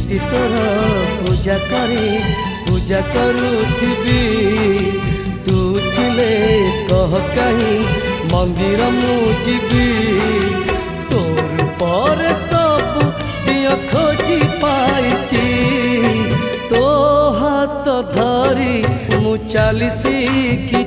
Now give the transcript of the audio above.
मूर्ति तोर पूजा करे पूजा करुथिबी तू थिले कह कहीं मंदिर मु जीवी तोर पर सब दिया खोजी पाइची तो हाथ धरी मु चली शिखी